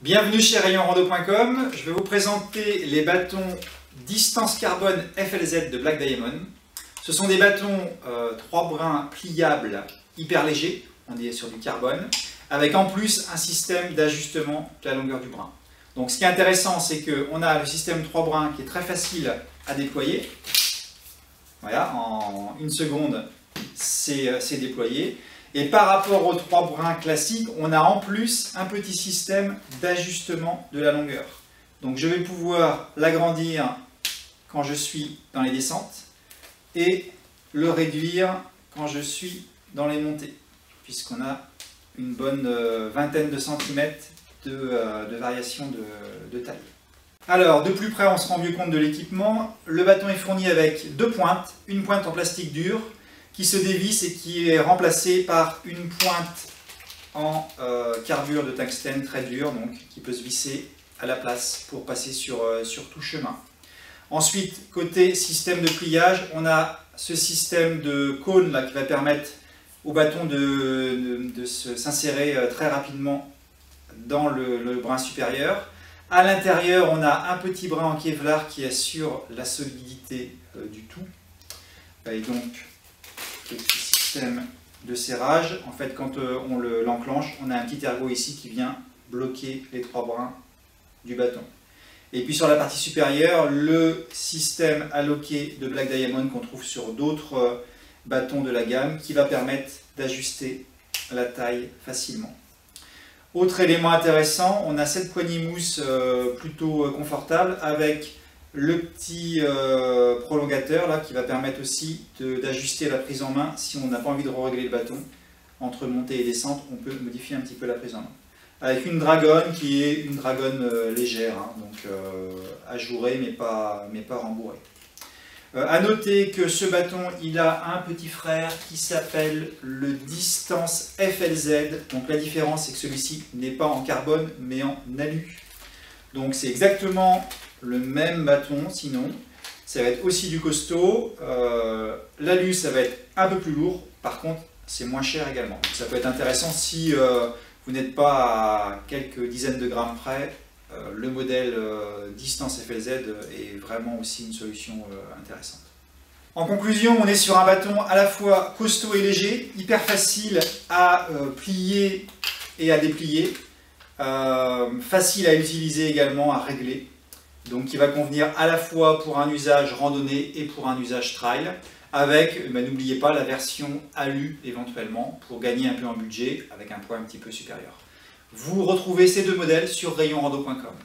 Bienvenue chez rayonrando.com. Je vais vous présenter les bâtons distance carbone FLZ de Black Diamond. Ce sont des bâtons 3 brins pliables hyper légers, on est sur du carbone, avec en plus un système d'ajustement de la longueur du brin. Donc ce qui est intéressant, c'est qu'on a le système 3 brins qui est très facile à déployer. Voilà, en une seconde, c'est déployé. Et par rapport aux 3 brins classiques, on a en plus un petit système d'ajustement de la longueur. Donc je vais pouvoir l'agrandir quand je suis dans les descentes et le réduire quand je suis dans les montées, puisqu'on a une bonne vingtaine de centimètres de variation de taille. Alors, de plus près, on se rend mieux compte de l'équipement. Le bâton est fourni avec 2 pointes, une pointe en plastique dur, qui se dévisse et qui est remplacée par une pointe en carbure de tungstène très dure, donc qui peut se visser à la place pour passer sur tout chemin. Ensuite, côté système de pliage, on a ce système de cône là, qui va permettre au bâton de s'insérer très rapidement dans le brin supérieur. À l'intérieur, on a un petit brin en Kevlar qui assure la solidité du tout. Et donc, le petit système de serrage, en fait quand on l'enclenche, on a un petit ergot ici qui vient bloquer les 3 brins du bâton. Et puis sur la partie supérieure, le système alloqué de Black Diamond qu'on trouve sur d'autres bâtons de la gamme qui va permettre d'ajuster la taille facilement. Autre élément intéressant, on a cette poignée mousse plutôt confortable avec le petit prolongateur là, qui va permettre aussi d'ajuster la prise en main. Si on n'a pas envie de régler le bâton, entre montée et descente, on peut modifier un petit peu la prise en main. Avec une dragonne qui est une dragonne légère, hein, donc ajourée mais pas rembourrée. A noter que ce bâton, il a un petit frère qui s'appelle le Distance FLZ. Donc la différence, c'est que celui-ci n'est pas en carbone mais en alu. Donc c'est exactement le même bâton, sinon ça va être aussi du costaud. L'alu, ça va être un peu plus lourd, par contre c'est moins cher également. Donc, ça peut être intéressant si vous n'êtes pas à quelques dizaines de grammes près. Le modèle Distance FLZ est vraiment aussi une solution intéressante. En conclusion, on est sur un bâton à la fois costaud et léger, hyper facile à plier et à déplier, facile à utiliser également, à régler. Donc qui va convenir à la fois pour un usage randonnée et pour un usage trail, avec, n'oubliez pas, la version alu éventuellement, pour gagner un peu en budget, avec un poids un petit peu supérieur. Vous retrouvez ces 2 modèles sur rayonrando.com.